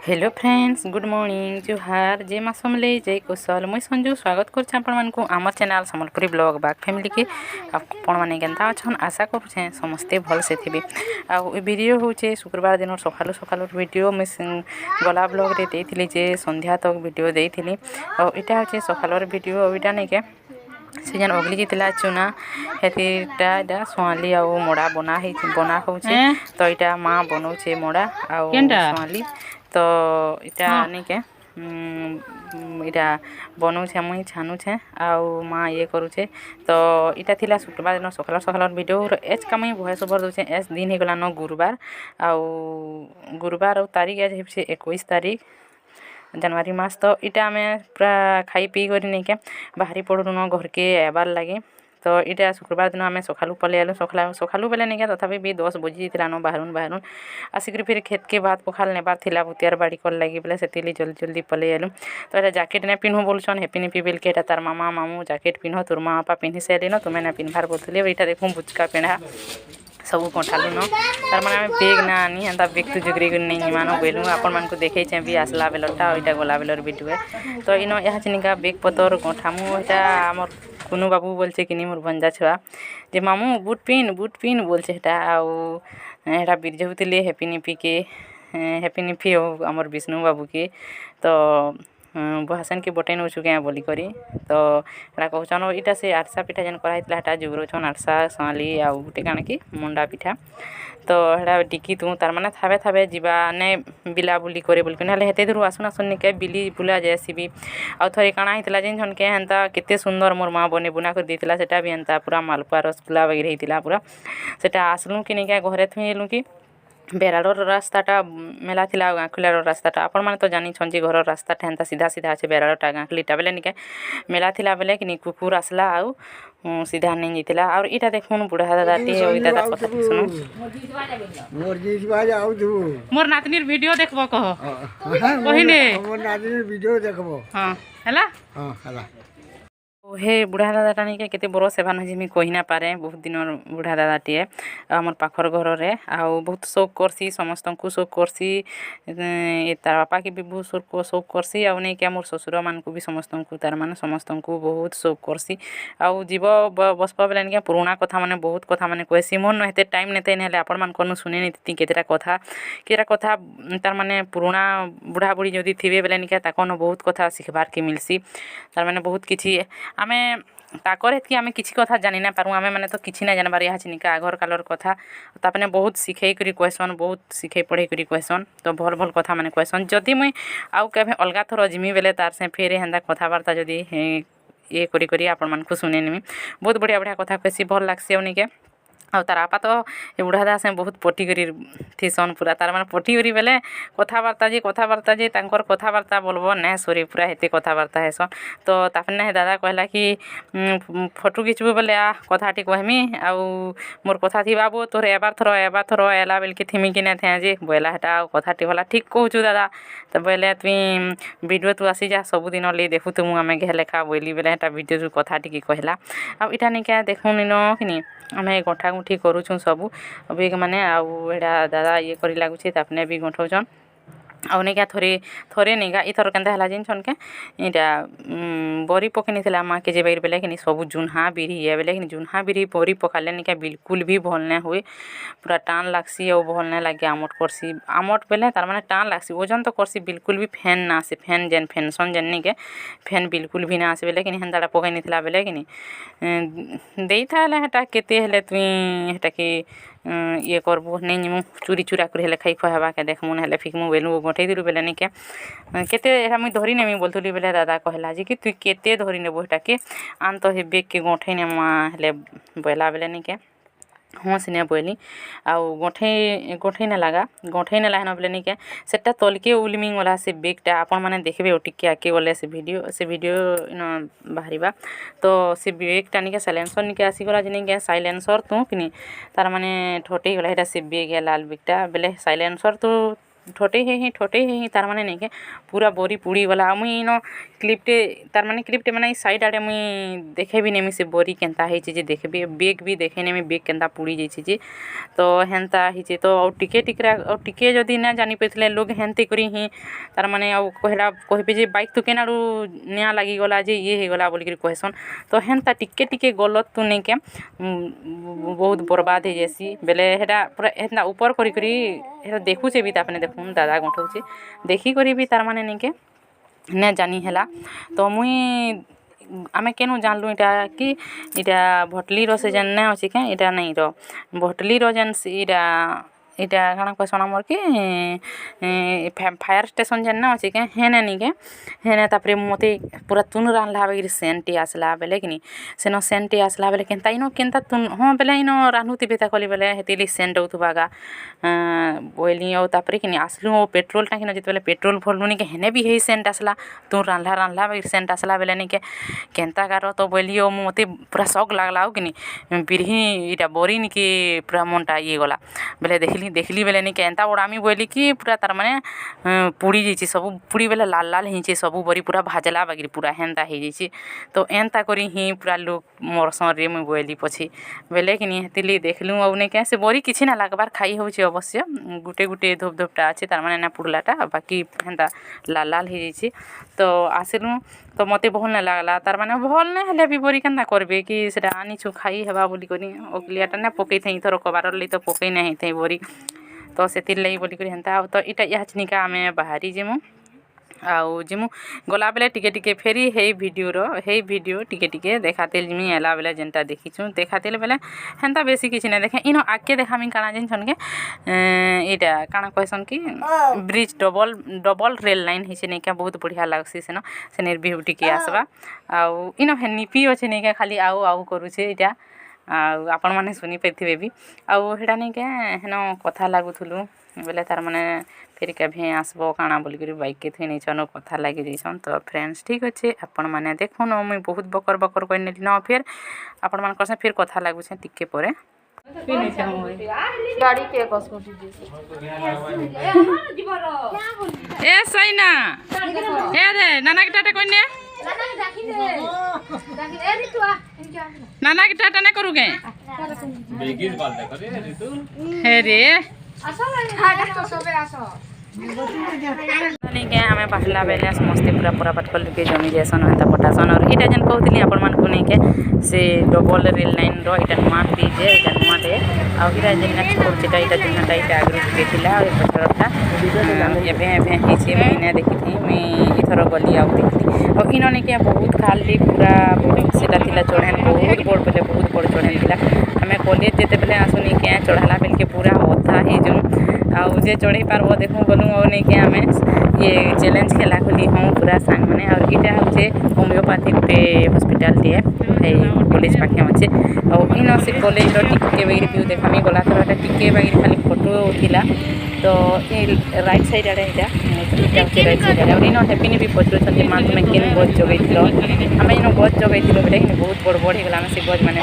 Hello friends good morning जुहार जय माँ समले जय कुशल मुई संजू स्वागत करछे आपण मानकु आमर चैनल संबलपुरी ब्लॉग बाग फैमिली के आपण माने केनता अछन आशा करूछे समस्ते भल से थिबे। आ वीडियो होचे शुक्रवार दिन सकालु सकालु वीडियो मैं गला ब्लॉग रे देथिली जे संध्या तक वीडियो देथिली। आ इटा होचे सकालर वीडियो इटा नै के सीजन ओगली जितला चुना हेतिटा इटा सोआली आ मोड़ा बना होचे तो इटा माँ बनौछे मोड़ा आ सोआली तो इटा नहीं के इटा बनौछे मुई छानुछे आउ माँ ये करुछे। तो इटा थिला शुक्रवार दिन सकाल सकाल वीडियो एज का मुई वॉइस ओवर दोछे एज दिन हेगला न गुरुवार आउ तारीख आज हेछे 21 तारीख जनवरी मास। तो इटा आमे पूरा खाई पी करी नहीं के बाहरी पड़ू न घर के आबार लगे। तो इटा शुक्रवार दिन आमे सकालू पले आलु सकालू बेले नहीं के तथापि भी 10 बजी न बाहरुन आसिक फिर खेत के भात पखाल नेबार थिला भुतियार बाड़ी कर लगी बोले से जल्दी जल्दी पले आलु। तो एटा जैकेट ने पिन्हु बोलछन हेपी निपी बिल के एटा तार मामा मामू जैकेट पिन्ह तोर माँ बापा पिन्हि सारे न तुमे ना पिन्हबार बोलथले इटा देखु बुचका पेढ़ा सब कंठालु न तार माने बेग ना आनी एंता बेग तु जुगरी नहीं मानो बेलु आपण मान को देखे छे भी आसला बेलटा ओइटा गोला बेलर वीडियो। तो इनो यहाँ चिनिका बेग पतर गठामु एटा हमर कुनु बाबू बोलछे कि मोर भंजा छुआ जे मामू बूट पिन बोलछे एटा आउ एटा बिरजौतिले हेपी निपी हमर विष्णु बाबू के। तो बुहासन के बटन नौछु क्या बोली करी तो एटा कहछन इटा से आरसा पिठा जन कराइतला एटा जुगरोछन आरसा सोआली आ गुटे काना कि मुंडा पिठा। तो एटा टिकी तू तार माने थाबे जीवा ने बिला बुली करे बोल के हेते दूर आसुन निके बिली बुला जायसी भी आ थरे काना हितला जिन झन के हंता केते सुंदर मोर माँ बने बुना कर देतिला सेटा भी हंता पूरा मालपुआ रसगुल्ला वगैरह हितला पूरा सेटा आसलु कि निके घरे थुइलु कि बेराडर रास्ताटा मेला थिला गाँखुलार रास्ताटा आपण माने तो जानी छन जे घर रास्ताटा हेंता सीधा सीधा আছে बेराडटा गाँखुलीटा बेले निके मेला थिला बेले कि कुकुर आसला आउ सीधा नहीं जितला और इटा देखुन बुढ़ा दादाटी ओइ दादा कथा सुनु मोर जीवा जाऊ तू मोर नातनीर वीडियो देखबो कह कहिने मोर नातनीर वीडियो देखबो हां हला हे बुढ़ा दादाटा नहीं के केते बरो सेवा न जिमी कहि ना पारे बहुत दिन बुढ़ा दादाटी हमर पाखर घर रे आ बहुत शौक करसी समस्तंकु शौक करसी ए तार बापा के भी बहुत शौक करसी आ नहीं के मोर ससुर मान को भी समस्तंकु तार माने समस्तंकु बहुत शौक करसी आ जीव बसपा बेले नहीं के पुराना कथा माने बहुत कथा माने कहसी मन न हेते टाइम नेते नेले आपण मान कोन सुने नहीं केतेरा कथा तार माने पुराना बुढ़ा बुढ़ी जदी थिबे बेले नहीं के ताकोन बहुत कथा सिखबार के मिलसी तार माने बहुत किछि आमे ताकर हेतकी आमे किछि कथा जानि ना पारु आमे माने तो किछि ना जानबार यहाँ चिनिका आगर कालर कथा तापने बहुत सिखै करी क्वेश्चन बहुत सिखै पढ़ै करी क्वेश्चन तो भल भल कथा माने क्वेश्चन जदी मुई आउ केबे अलगा थरो जिमी बेले तार से फेरे हेंदा कथा वार्ता जदी ये करी आपण मान को सुने निमी बहुत बढ़िया कथा कहसी भल लागसी ओनी के आ तार आपा तो ए बुढ़ा दादा से बहुत पटी करी थीसन पूरा तार माने पटी करी बेले कथावार्ता जे तांकर कथावार्ता बोलबो ने सॉरी पूरा हेते कथावार्ता हेसन। तो तापने दादा कहला कि फोटो खिचबो बेले आ कथाटी कहमी आ मोर कथा थी बाबू तोर एबार थरो एला बेल के थिमी कि ने थे जे बोला हेटा कथाटी होला ठीक कहूछु दादा। तो बोले तुई वीडियो तू आसी जा सब दिन ले देखु तुम आमे घे लेखा बोली बेले हेटा वीडियो तू कथाटी की कहला आ इटा नि के देखुनी न किनी आमे गंठा गुंठी करूछु सब अभी माने आउ एडा दादा ये करी लागुछि तापने भी गंठौछन आउ नहीं क्या थोरे नहीं गा इथर केनता हला जिन छन के इटा बरी पकनी थिला माँ के जे बैर बेले कि सब जुन्हा बिरी ये बेले कि जुन्हा बिरी बरी पकाले नहीं क्या बिल्कुल भी भल ने हुए पूरा टान लागसी और भल ने लागे आमट करसी आमट बेले तार माने टान लागसी ओजन तो करसी बिल्कुल भी फैन ना आसे फैन जेन फैनसन जेन नहीं के फैन बिल्कुल भी ना आसे बेले कि हेंदाड़ा पकनी थिला बेले कि देई थाले हेटा केते हेले तुई हेटा कि ये करबो नहीं निमु चूरी चूरा कर हेले खाई खहबा के देखमु हेले फिकमु बेलु गठै दिलु बेले नहीं के केते एटा मुई धरि नेमी बोलथुली बेले दादा कहला जे कि तू केते धरि नेबो हेटा के आन तो हे बेग के गठै ने मा हेले बोला बेले नहीं के हाँ सिने बोली आउ गठै ने लगा गठै ने लाहन बेले नहीं के सेटा तलके उलमिंग वाला से बेगटा आपण माने देखबे ओटिके आके गले से वीडियो इन बाहरिबा। तो से बेगटा नहीं के साइलेंसर नहीं के आसी गला जे नहीं के साइलेंसर तू किनी तार माने ठोटे गला हेटा से बेग लाल बेगटा बेले साइलेंसर तो ଠଟେଇ ହେଇ ତାର୍ ମାନେ ନେଇକେ ପୁରା ବରି ପୁଡ଼ି ଗଲା ମୁଇଁ ଇନ କ୍ଲିପ୍ଟେ ତାର୍ ମାନେ କ୍ଲିପ୍ଟେ ମାନେ ସାଇଡ଼୍ ଆଡ଼େ ମୁଇଁ ଦେଖେବି ନେମି ସେ ବରି କେନ୍ତା ହେଇଛି ଯେ ଦେଖେବି ବେଗ୍ ବି ଦେଖେଇ ନେମି ବେଗ୍ କେନ୍ତା ପୁଡ଼ି ଯାଇଛି ଯେ ତ ହେନ୍ତା ହେଇଛେ ତ ଆଉ ଟିକେ ଯଦି ନା ଜାନି ପାଇଥିଲେ ଲୋକ୍ ହେନ୍ତି କରି ହିଁ ତାର୍ ମାନେ ଆଉ କହେଲା କହିବେ ଯେ ବାଇକ୍ ତୁ କେନ୍ ଆଡ଼ୁ ନିଆଁ ଲାଗିଗଲା ଯେ ଇଏ ହେଇଗଲା ବୋଲିକିରି କହେସନ୍ ତ ହେନ୍ତା ଟିକେ ଗଲତ୍ ତୁ ନେଇକେ ବହୁତ୍ ବର୍ବାଦ୍ ହେଇଯାଏସି ବେଲେ ହେଟା ପୁରା ହେନ୍ତା ଉପର୍ କରି ହେଟା ଦେଖୁଛେ ବି ତାପରେ ଦେଖୁନ୍ ଦାଦା ଗଁଠଉଛେ ଦେଖିକରି ବି ତାର୍ ମାନେ ନେଇକେ ନାଇଁ ଜାନି ହେଲା ତ ମୁଇଁ ଆମେ କେନୁ ଜାଣିଲୁ ଇଟା କି ଇଟା ଭଟଲିର ସେ ଯେନ୍ ନାଇଁ ଅଛି କେଁ ଇଟା ନାଇଁର ଭଟଲିର ଯେନ୍ ଇଟା କାଣା କହେସନ୍ ଆମର୍ କି ଫାୟାର୍ ଷ୍ଟେସନ୍ ଯେନ୍ ନା ଅଛି କେଁ ହେନେ ନିକେ ହେନେ ତାପରେ ମତେ ପୁରା ତୁନ୍ ରାନ୍ଧ୍ଲା ବାଗିରି ସେନ୍ଟ୍ଟେ ଆସ୍ଲା ବେଲେ କିନି ସେନ ସେନ୍ଟ୍ଟେ ଆସ୍ଲା ବେଲେ କେନ୍ତା ଇନ କେନ୍ତା ତୁନ୍ ହଁ ବେଲେ ଇନ ରାନ୍ଧୁଥିବେ ତା କଲି ବେଲେ ହେତିର୍ଲାଗି ସେଣ୍ଟ୍ ଆଉଥିବା ଗା ବଏଲି ଆଉ ତାପରେ କିନି ଆସ୍ଲୁ ଆଉ ପେଟ୍ରୋଲ୍ ଟାଙ୍କିନ ଯେତେବେଲେ ପେଟ୍ରୋଲ୍ ଭର୍ଲୁ ନିକେ ହେନେ ବି ହେଇ ସେଣ୍ଟ୍ ଆସ୍ଲା ତୁନ୍ ରାନ୍ଧ୍ଲା ବାଗିରି ସେଣ୍ଟ୍ ଆସ୍ଲା ବେଲେ ନିକେ କେନ୍ତା ଗାର ତ ବଏଲି ଆଉ ମତେ ପୁରା ସକ୍ ଲାଗ୍ଲା ଆଉ କିନି ବିରହି ଇଟା ବରି ନିକେ ପୁରା ମନ୍ଟା ଇଏ ଗଲା ବେଲେ ଦେଖ୍ଲି ବେଲେ ନିକେ ଏନ୍ତା ବଡ଼ାମି ବଏଲି କି ପୁରା ତାର୍ ମାନେ ପୁଡ଼ି ଯାଇଛେ ସବୁ ପୁଡ଼ି ବେଲେ ଲାଲ୍ ହେଇଛେ ସବୁ ବରି ପୁରା ଭାଜ୍ଲା ବାଗିରି ପୁରା ହେନ୍ତା ହେଇଯାଇଛେ ତ ଏନ୍ତା କରି ହିଁ ପୁରା ଲୋକ୍ ମର୍ସନ୍ ରେ ମୁଇଁ ବଏଲି ପଛେ ବେଲେ କିନି ହେତିର୍ଲାଗି ଦେଖ୍ଲୁ ଆଉ ନେଇକେ ସେ ବରି କିଛି ନା ଲାଗ୍ବାର୍ ଖାଇ ହେଉଛେ ଅବଶ୍ୟ ଗୁଟେ ଧୋପ୍ଟା ଅଛେ ତାର୍ ମାନେ ନା ପୁଡ଼୍ଲାଟା ବାକି ହେନ୍ତା ଲାଲ୍ ହେଇଯାଇଛେ ତ ଆସିଲୁ ତ ମତେ ଭଲ୍ ନାଇଁ ଲାଗ୍ଲା ତାର୍ ମାନେ ଭଲ୍ ନାଇଁ ହେଲେ ବି ବରି କେନ୍ତା କର୍ବେ କି ସେଟା ଆନିଛୁ ଖାଇ ହେବା ବୋଲିକରି ଅଗ୍ଲିଆଟା ନା ପକେଇଥାଇ ଇଥର କବାରର୍ ଲାଗି ତ ପକେଇ ନାଇଁ ହେଇଥାଇ ବରି ତ ସେଥିର୍ଲାଗି ବୋଲିକରି ହେନ୍ତା ଆଉ ତ ଇଟା ଇହାଚିନିକା ଆମେ ବାହାରି ଯିମୁ ଆଉ ଯିମୁ ଗଲାବେଲେ ଟିକେ ଫେରି ହେଇ ଭିଡ଼ିଓ ଟିକେ ଦେଖାତେଲ୍ ଯିମି ଆଏଲା ବେଲେ ଯେନ୍ଟା ଦେଖିଛୁଁ ଦେଖାତେଲ୍ ବେଲେ ହେନ୍ତା ବେଶୀ କିଛି ନାଇଁ ଦେଖେ ଇନ ଆଗ୍କେ ଦେखाମି କାଣା ଜାନିଛନ୍ କେ ଇଟା କାଣା କହେସନ୍ କି ବ୍ରିଜ୍ ଡବଲ୍ ରେଲ୍ ଲାଇନ୍ ହେଇଛେ ନେଇକା ବହୁତ୍ ବଢ଼ିଆ ଲାଗ୍ସି ସେନ ସେନେର୍ ଭିଉ ଟିକେ ଆସ୍ବା ଆଉ ଇନ ନିପି ଅଛେ ନେଇକା ଖାଲି ଆଉ କରୁଛେ ଇଟା ଆଉ ଆପଣମାନେ ଶୁନି ପାଇଥିବେ ବି ଆଉ ହେଟା ନେଇକେ ହେନ କଥା ଲାଗୁଥିଲୁ ବେଲେ ତାର୍ ମାନେ ଫେର୍ କେଭେ ଆସ୍ବ କାଣା ବୋଲିକରି ବାଇକ୍କେ ଥୁଇ ନେଇଛନ୍ କଥା ଲାଗି ଯାଇଛନ୍ ତ ଫ୍ରେଣ୍ଡସ୍ ଠିକ୍ ଅଛେ ଆପଣମାନେ ଦେଖୁନ୍ ମୁଇଁ ବହୁତ୍ ବକର୍ କରିନେଲି ନ ଫେର୍ ଆପଣମାନଙ୍କର୍ ସାଙ୍ଗେ ଫେର୍ କଥା ଲାଗୁଛେ ଟିକେ ପରେ गाड़ी के कसमटी ए सैना ए रे नाना के टाटा कोइने नाना के टाटा ना करूगे हे रे हमें बाहला बेले समस्ते पूरा पटकल के जमी जासन हेता पटासन और इटा जेन कहउतली आपण मान को नहीं के से डबल रेल लाइन रो इटा नुआ ब्रिज है इटा नुआ दे आ इटा जेन नेक्स्ट पड़छिटा इटा जेनटा इटा आगु के थिला और पछरटा एबे हिची मैंने देखि थी मैं इथर गली आउ देखली और इनने के बहुत खाली पूरा सेटा थिला चढ़ेन बहुत बड़ चढ़ेन थिला हमें कॉलेज जेते बेले आसुनी के चढ़ाला बेल के पूरा होता ही जो आउ जे चढ़ी पारबो देखू गलू और नहीं के हमें ये चैलेंज खेला खुली हूँ पूरा सांग मैंने और इटा हूँ होम्योपैथी गोटे हॉस्पिटल टे कॉलेज पाखे अच्छे और इन से कॉलेज टिके बागिर व्यू देखामी गला थर टिके बागिर खाली फोटो उठिला तो राइट साइड आड़े इटा राइट साइड आड़े और इन हेपिनी भी पचरुछन माँ तुम्हें केन गज जगै आम इन गज जगै बेटा बहुत बड़ होगा से गज मैंने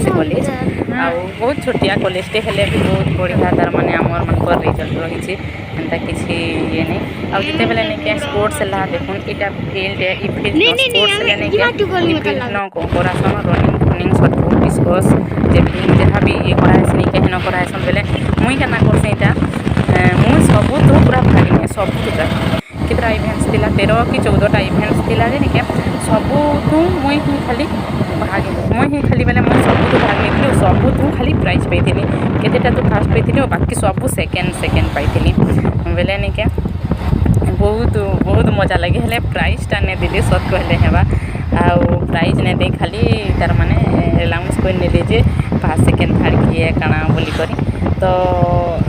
कॉलेज आ बहुत छोटिया कॉलेजटे हेले भी बहुत बढ़िया तार माने आमर मनकर रिजल्ट रही एंता किसी ये नहीं आ जिते बेले नहीं के स्पोर्ट्स है देखुन इटा फील्ड है ई फील्ड स्पोर्ट्स है नहीं के फील्ड न कोरासन रनिंग शॉटपुट डिस्कस जेवलिन जहाँ भी ये कराइस नहीं के न कराइसन बेले मुई केना करसे इटा मुई सबु तो पूरा भाग ने सबु तो कितना इवेंट्स थिला 13 कि 14टा इवेंट्स थिला जे नहीं के सबु तू मुई खाली भाग मुई खाली बेले मुई सबु तो भाग नेथि सबु तू खाली प्राइज पाइथिली केतेटा तो फर्स्ट पाइथिली और बाकी सबु सेकेंड पाइथिली बेले नहीं के बहुत मजा लगे हेले प्राइजटा ने देले सत कहले हेबा आ प्राइज ने दे खाली तार माने अलाउंस कोइ नेले जे फर्स्ट सेकेंड थर्ड किए काना बोली करी तो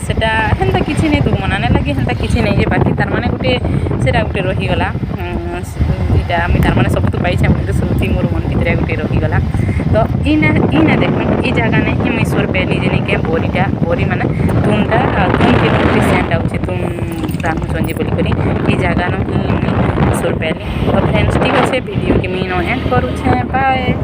सेटा हेंता किछि नै दुमना नै लगे हेंता किछि नै जे बाकी तार माने गुटे सेटा गुटे रही गला इटा आमी तार माने सब तो पाइछे गुटे सुति मोर मन भितरे गुटे रही गला तो इना देखन ई जगह नै कि मैसूर पेली जेनी के बोरी माने तुमटा तुम के पेशेंट आउछि तुम रामू चंजी बोली करी ई जगह न ही मैसूर पेली तो फ्रेंड्स ठीक अच्छे वीडियो के मीनो एंड करू छे बाय।